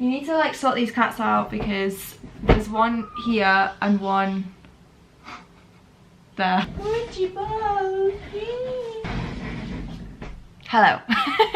You need to like sort these cats out because there's one here and one there. Would you both? Hello.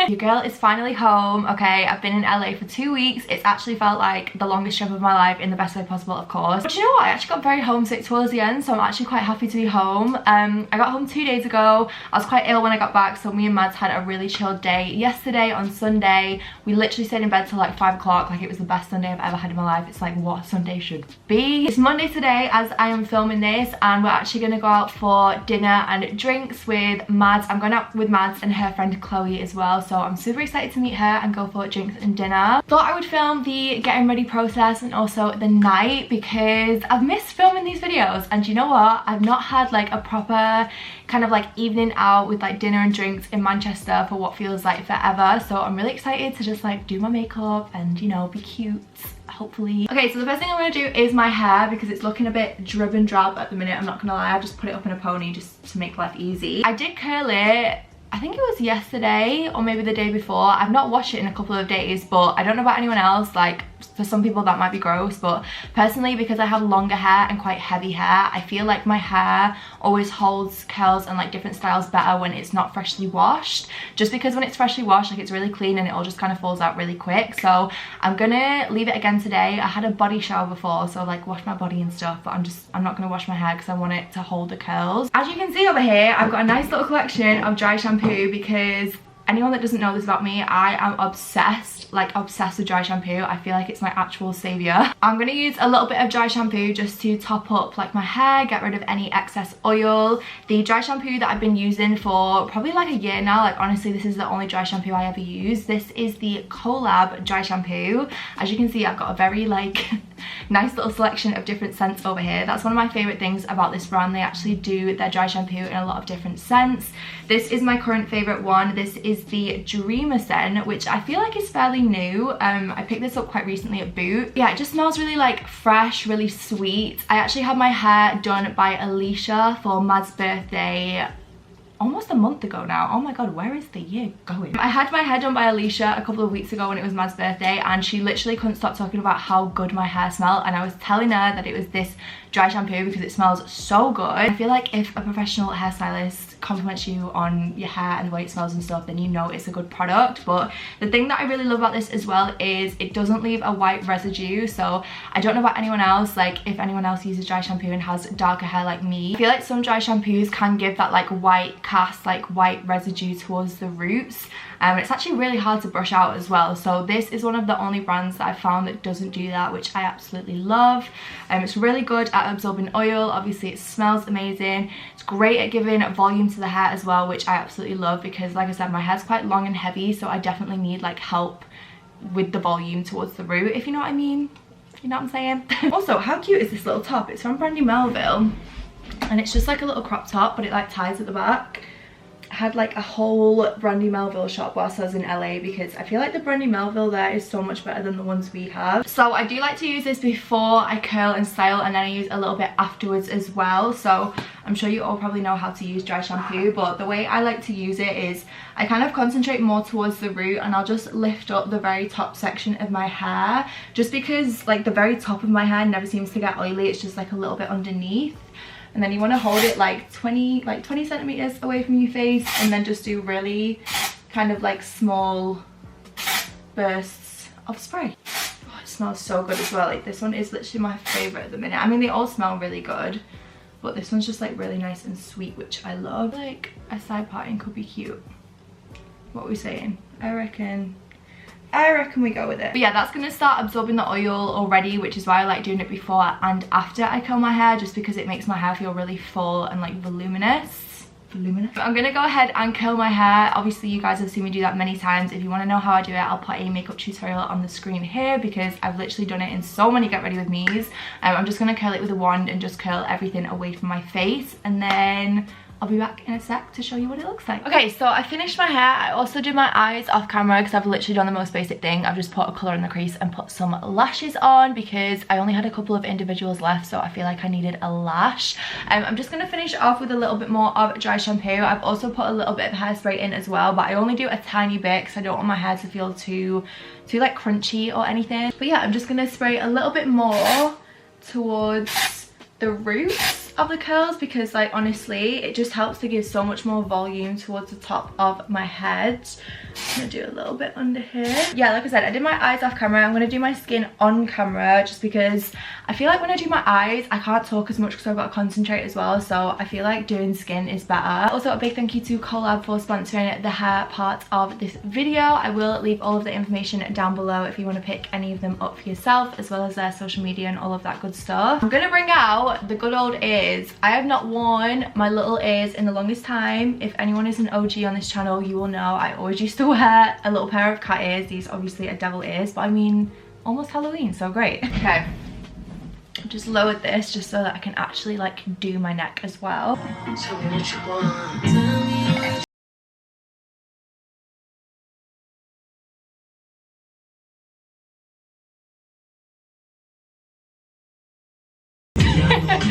Your girl is finally home. Okay, I've been in LA for 2 weeks. It's actually felt like the longest trip of my life in the best way possible, of course. But you know what? I actually got very homesick towards the end, so I'm actually quite happy to be home. I got home 2 days ago. I was quite ill when I got back, so me and Mads had a really chilled day yesterday on Sunday. We literally stayed in bed till like 5 o'clock. Like, it was the best Sunday I've ever had in my life. It's like what Sunday should be. It's Monday today as I am filming this, and we're actually gonna go out for dinner and drinks with Mads. I'm going out with Mads and her friend Chloe as well, so I'm super excited to meet her and go for drinks and dinner. Thought I would film the getting ready process and also the night because I've missed filming these videos, and you know what, I've not had like a proper kind of like evening out with like dinner and drinks in Manchester for what feels like forever, so I'm really excited to just like do my makeup and, you know, be cute, hopefully. Okay, so the first thing I'm going to do is my hair because it's looking a bit drib and drab at the minute, I'm not gonna lie. I've just put it up in a pony just to make life easy. I did curl it, I think it was yesterday or maybe the day before. I've not washed it in a couple of days, but I don't know about anyone else. Like, for some people that might be gross, but personally, because I have longer hair and quite heavy hair, I feel like my hair always holds curls and like different styles better when it's not freshly washed, just because when it's freshly washed, like, it's really clean and it all just kind of falls out really quick. So I'm gonna leave it again today. I had a body shower before, so like wash my body and stuff, but I'm not gonna wash my hair because I want it to hold the curls. As you can see over here, I've got a nice little collection of dry shampoo because anyone that doesn't know this about me, I am obsessed with dry shampoo. I feel like it's my actual savior. I'm gonna use a little bit of dry shampoo just to top up like my hair, get rid of any excess oil. The dry shampoo that I've been using for probably like a year now, like honestly, this is the only dry shampoo I ever use. This is the COLAB dry shampoo. As you can see, I've got a very like nice little selection of different scents over here. That's one of my favorite things about this brand. They actually do their dry shampoo in a lot of different scents. This is my current favorite one. This is the Dreamer scent, which I feel like is fairly new. I picked this up quite recently at Boot. Yeah, it just smells really like fresh, really sweet. I actually had my hair done by Alicia for Mad's birthday almost a month ago now. Oh my god, where is the year going? I had my hair done by Alicia a couple of weeks ago when it was Mad's birthday, and she literally couldn't stop talking about how good my hair smelled, and I was telling her that it was this dry shampoo because it smells so good. I feel like if a professional hairstylist compliments you on your hair and the way it smells and stuff, then you know it's a good product. But the thing that I really love about this as well is it doesn't leave a white residue. So I don't know about anyone else, like if anyone else uses dry shampoo and has darker hair like me, I feel like some dry shampoos can give that like white cast, like white residue towards the roots. It's actually really hard to brush out as well. So this is one of the only brands that I've found that doesn't do that, which I absolutely love. It's really good at absorbing oil. Obviously it smells amazing. It's great at giving volume to the hair as well, which I absolutely love because like I said, my hair's quite long and heavy, so I definitely need like help with the volume towards the root, if you know what I mean. You know what I'm saying? Also, how cute is this little top? It's from Brandy Melville and it's just like a little crop top, but it like ties at the back. I had like a whole Brandy Melville shop whilst I was in LA because I feel like the Brandy Melville there is so much better than the ones we have. So I do like to use this before I curl and style, and then I use a little bit afterwards as well. So I'm sure you all probably know how to use dry shampoo, but the way I like to use it is I kind of concentrate more towards the root and I'll just lift up the very top section of my hair, just because like the very top of my hair never seems to get oily. It's just like a little bit underneath. And then you want to hold it like 20 centimeters away from your face, and then just do really kind of like small bursts of spray. Oh, it smells so good as well. Like this one is literally my favorite at the minute. I mean, they all smell really good, but this one's just like really nice and sweet, which I love. Like a side parting could be cute. What are we saying? I reckon we go with it. But yeah, that's gonna start absorbing the oil already, which is why I like doing it before and after I curl my hair, just because it makes my hair feel really full and like voluminous. But I'm gonna go ahead and curl my hair. Obviously you guys have seen me do that many times. If you want to know how I do it, I'll put a makeup tutorial on the screen here because I've literally done it in so many get ready with me's. I'm just gonna curl it with a wand and just curl everything away from my face, and then I'll be back in a sec to show you what it looks like. Okay, so I finished my hair. I also do my eyes off camera because I've literally done the most basic thing. I've just put a colour in the crease and put some lashes on because I only had a couple of individuals left, so I feel like I needed a lash. I'm just going to finish off with a little bit more of dry shampoo. I've also put a little bit of hairspray in as well, but I only do a tiny bit because I don't want my hair to feel too like crunchy or anything. But yeah, I'm just going to spray a little bit more towards the roots of the curls because, like, honestly it just helps to give so much more volume towards the top of my head. I'm gonna do a little bit under here. Yeah, like I said, I did my eyes off camera. I'm gonna do my skin on camera just because I feel like when I do my eyes I can't talk as much because I've got to concentrate as well, so I feel like doing skin is better. Also, a big thank you to COLAB for sponsoring the hair part of this video. I will leave all of the information down below if you want to pick any of them up for yourself, as well as their social media and all of that good stuff. I'm gonna bring out the good old ears. I have not worn my little ears in the longest time. If anyone is an OG on this channel, you will know I always used to wear a little pair of cat ears. These obviously are devil ears, but I mean, almost Halloween, so great. Okay, I've just lowered this just so that I can actually like do my neck as well. Tell me what you want. Tell me.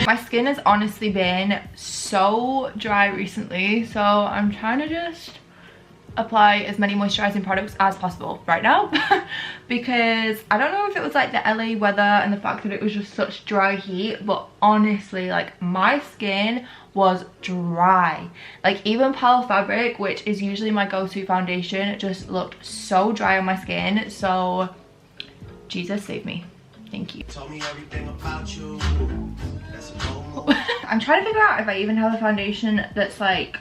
My skin has honestly been so dry recently, so I'm trying to just apply as many moisturizing products as possible right now because I don't know if it was like the LA weather and the fact that it was just such dry heat, but honestly, like, my skin was dry. Like, even Palo Fabric, which is usually my go-to foundation, just looked so dry on my skin. So Jesus save me. Thank you. Tell me everything about you. I'm trying to figure out if I even have a foundation that's like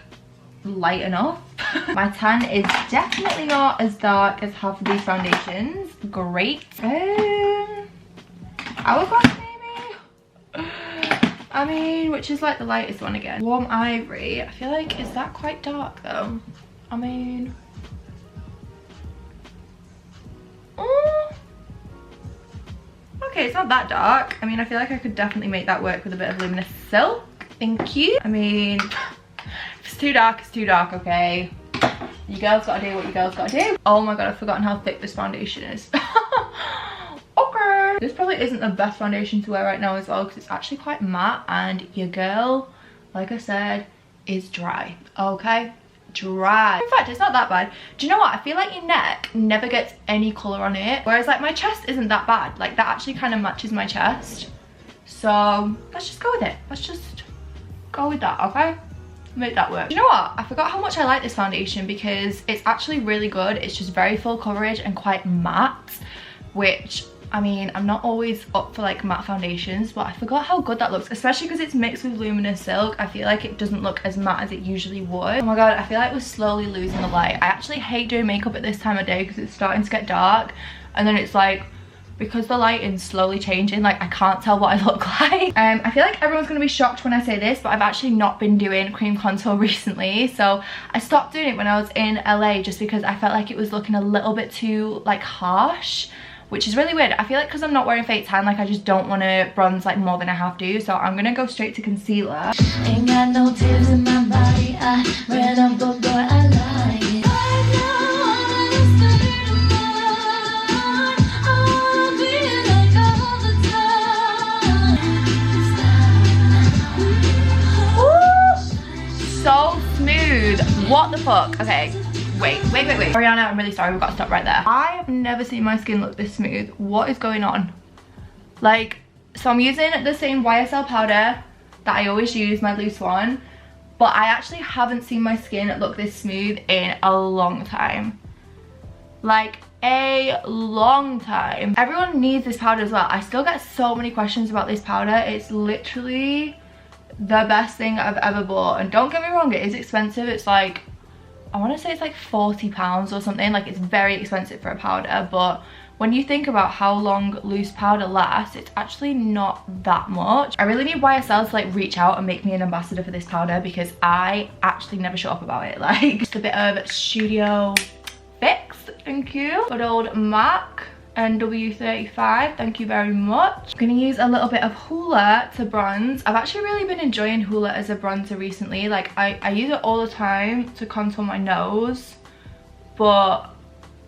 light enough. My tan is definitely not as dark as half of these foundations. Great. Hourglass maybe? I mean, which is like the lightest one again. Warm Ivory. I feel like, is that quite dark though? I mean, okay, it's not that dark. I mean, I feel like I could definitely make that work with a bit of Luminous Silk. Thank you. I mean, if it's too dark, it's too dark, okay? You girls gotta do what you girls gotta do. Oh my god, I've forgotten how thick this foundation is. Okay. This probably isn't the best foundation to wear right now as well because it's actually quite matte and your girl, like I said, is dry, okay? Dry. In fact, it's not that bad. Do you know what? I feel like your neck never gets any colour on it, whereas like my chest isn't that bad. Like, that actually kind of matches my chest. So let's just go with it. Let's just go with that, okay? Make that work. You know what? I forgot how much I like this foundation because it's actually really good. It's just very full coverage and quite matte, which, I mean, I'm not always up for like matte foundations, but I forgot how good that looks, especially because it's mixed with Luminous Silk. I feel like it doesn't look as matte as it usually would. Oh my god, I feel like we're slowly losing the light. I actually hate doing makeup at this time of day because it's starting to get dark, and then it's like, because the lighting's slowly changing, like, I can't tell what I look like. I feel like everyone's gonna be shocked when I say this, but I've actually not been doing cream contour recently. So I stopped doing it when I was in LA just because I felt like it was looking a little bit too like harsh, which is really weird. I feel like because I'm not wearing fake tan, like, I just don't want to bronze like more than I have to, so I'm gonna go straight to concealer. Ain't got no tears in my body. I read a book, boy, I like it. So smooth. What the fuck? Okay, wait. Ariana, I'm really sorry, we've got to stop right there. I have never seen my skin look this smooth. What is going on? Like, so I'm using the same YSL powder that I always use, my loose one, but I actually haven't seen my skin look this smooth in a long time. Like, a long time. Everyone needs this powder as well. I still get so many questions about this powder. It's literally the best thing I've ever bought, and don't get me wrong, it is expensive. It's like, I want to say it's like £40 or something. Like, it's very expensive for a powder, but when you think about how long loose powder lasts, it's actually not that much. I really need YSL to like reach out and make me an ambassador for this powder because I actually never shut up about it. Like, just a bit of Studio Fix, thank you. Good old MAC. NW35, thank you very much. I'm gonna use a little bit of Hoola to bronze. I've actually really been enjoying Hoola as a bronzer recently. Like I use it all the time to contour my nose, but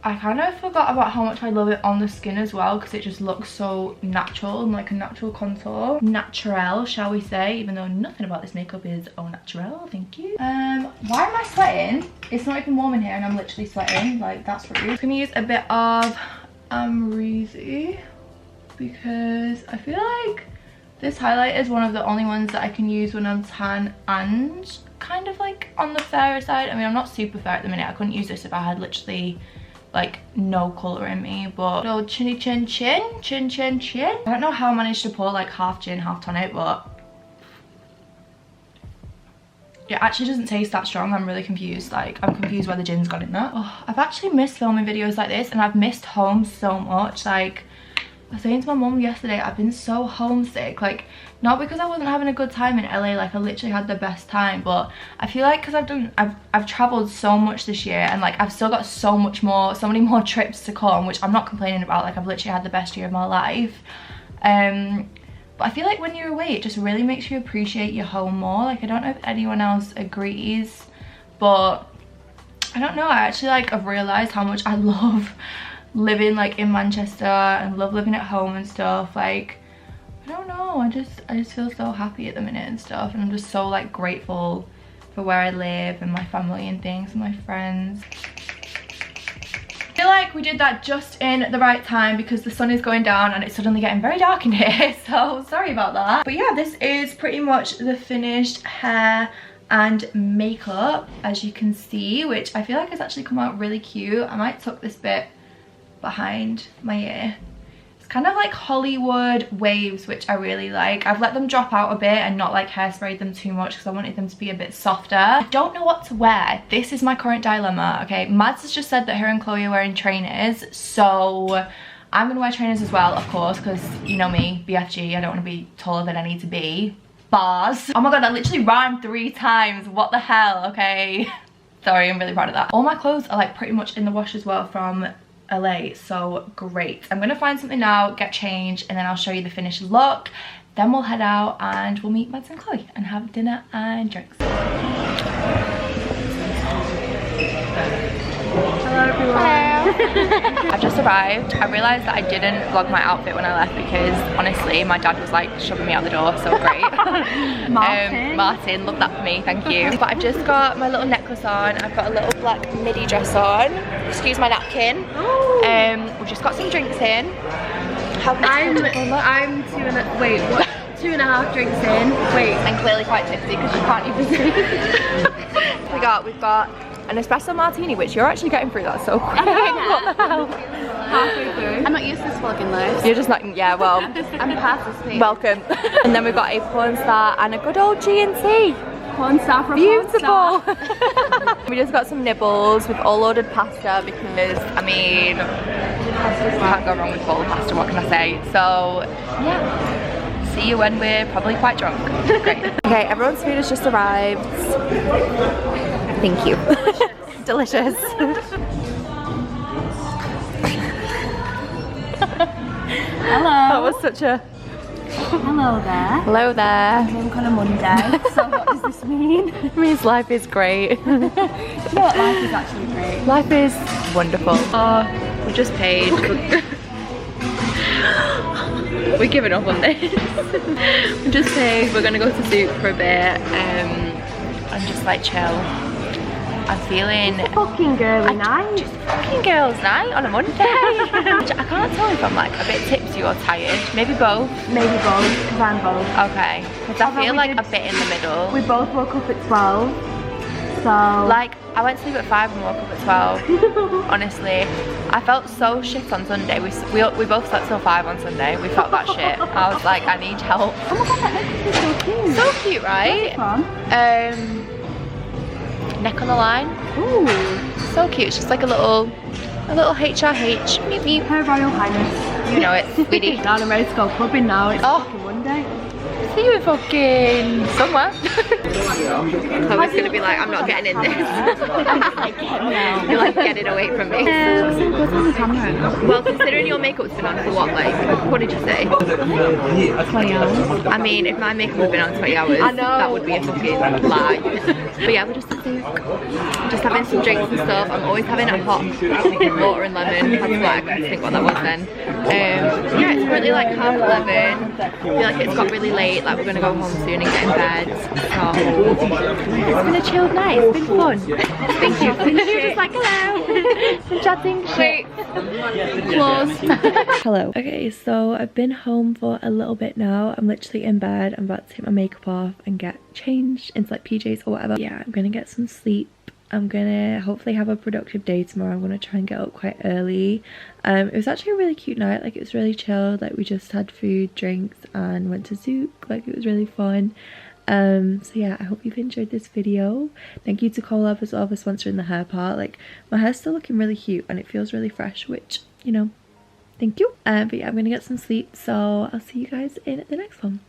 I kind of forgot about how much I love it on the skin as well, because it just looks so natural and like a natural contour. Natural, shall we say, even though nothing about this makeup is au natural, thank you. Why am I sweating? It's not even warm in here and I'm literally sweating, like that's rude. I'm gonna use a bit of Amrezy because I feel like this highlight is one of the only ones that I can use when I'm tan and kind of like on the fairer side. I mean, I'm not super fair at the minute. I couldn't use this if I had literally like no colour in me, but little chinny chin chin, chin chin chin. I don't know how I managed to pour like half gin, half tonic, but it actually doesn't taste that strong. I'm really confused. Like, I'm confused where the gin's gone in that. Oh, I've actually missed filming videos like this, and I've missed home so much. Like, I was saying to my mum yesterday, I've been so homesick. Like, not because I wasn't having a good time in LA, like I literally had the best time, but I feel like because I've traveled so much this year, and like I've still got so many more trips to come, which I'm not complaining about. Like, I've literally had the best year of my life. But I feel like when you're away, it just really makes you appreciate your home more. Like, I don't know if anyone else agrees, but I don't know. I actually like I've realised how much I love living like in Manchester and love living at home and stuff. Like, I don't know. I just feel so happy at the minute and stuff, and I'm just so like grateful for where I live and my family and things and my friends. I feel like we did that just in the right time because the sun is going down and it's suddenly getting very dark in here, so sorry about that. But yeah, this is pretty much the finished hair and makeup, as you can see, which I feel like has actually come out really cute. I might tuck this bit behind my ear. It's kind of like Hollywood waves, which I really like. I've let them drop out a bit and not like hairsprayed them too much because I wanted them to be a bit softer. I don't know what to wear. This is my current dilemma. Okay, Mads has just said that her and Chloe are wearing trainers, so I'm gonna wear trainers as well, of course, because you know me, BFG, I don't want to be taller than I need to be. Bars. Oh my god, I literally rhymed 3 times. What the hell? Okay. Sorry, I'm really proud of that. All my clothes are like pretty much in the wash as well from LA, so great. I'm gonna find something now, get changed, and then I'll show you the finished look. Then we'll head out and we'll meet Mads and Chloe and have dinner and drinks. Hello everyone. Hello. I've just arrived. I realised that I didn't vlog my outfit when I left because honestly my dad was like shoving me out the door, so great. Martin, love that for me, thank you. But I've just got my little necklace on. I've got a little black midi dress on. Excuse my napkin. We've just got some drinks in. I'm 2.5 drinks in. Wait, I'm clearly quite tipsy because you can't even see. We've got an espresso martini, which you're actually getting through that so quick. What the hell? Halfway through. I'm not used to vlogging though. You're just not, yeah, well, I'm past this page. welcome. And then we've got a porn star and a good old G&T. Porn star from Beautiful. We just got some nibbles. We've all ordered pasta because, I mean, can't go wrong with bowl of pasta, what can I say? So, yeah. See you when we're probably quite drunk. Great. Okay, everyone's food has just arrived. Thank you. Delicious. Hello. That was such a... Hello there. Hello there. Drunk on a Monday. So what does this mean? It means life is great. You know what, life is actually great. Life is wonderful. We just paid. We're giving up on this. We just paid. We're gonna go to Zouk for a bit and just like chill. I'm feeling Fucking girly night. Just fucking girls night on a Monday. I can't tell if I'm like a bit tipsy or tired. Maybe both. Maybe both, because I'm both. Okay. Because I feel like a bit in the middle. We both woke up at 12. So like I went to sleep at 5 and woke up at 12. Honestly, I felt so shit on Sunday. We both slept till 5 on Sunday. We felt that shit. I was like, I need help. Oh my god, that necklace is so cute. So cute, right? Where's it from? Neck on the line. Ooh, so cute. It's just like a little HRH. Meep meep. Her Royal Highness. You know it, sweetie. Now I'm ready to go clubbing now. It's Oh. fucking Monday. see you fucking somewhere. Chloe's gonna be like, I'm not getting in this. You're like, get it away from me. Well, considering your makeup's been on for what, like, what did you say? 20 hours. I mean, if my makeup had been on 20 hours, that would be a fucking lie. But yeah, we're just at Zouk. Just having some drinks and stuff. I'm always having a hot water and lemon. That's why I couldn't think what that was then. Yeah, it's currently like 11:30. I feel like it's got really late, like we're gonna go home soon and get in bed. So it's been a chilled night, it's been fun. Thank you. Just like hello. Chatting shit. Close. Hello. Okay, so I've been home for a little bit now. I'm literally in bed. I'm about to take my makeup off and get changed into like PJs or whatever. Yeah, I'm gonna get some sleep. I'm gonna hopefully have a productive day tomorrow. I'm gonna try and get up quite early. It was actually a really cute night, like it was really chilled, like we just had food, drinks and went to Zouk, like it was really fun. So yeah, I hope you've enjoyed this video. Thank you to COLAB as well for sponsoring the hair part. Like my hair's still looking really cute and it feels really fresh, which, you know, thank you. But yeah, I'm gonna get some sleep, so I'll see you guys in the next one.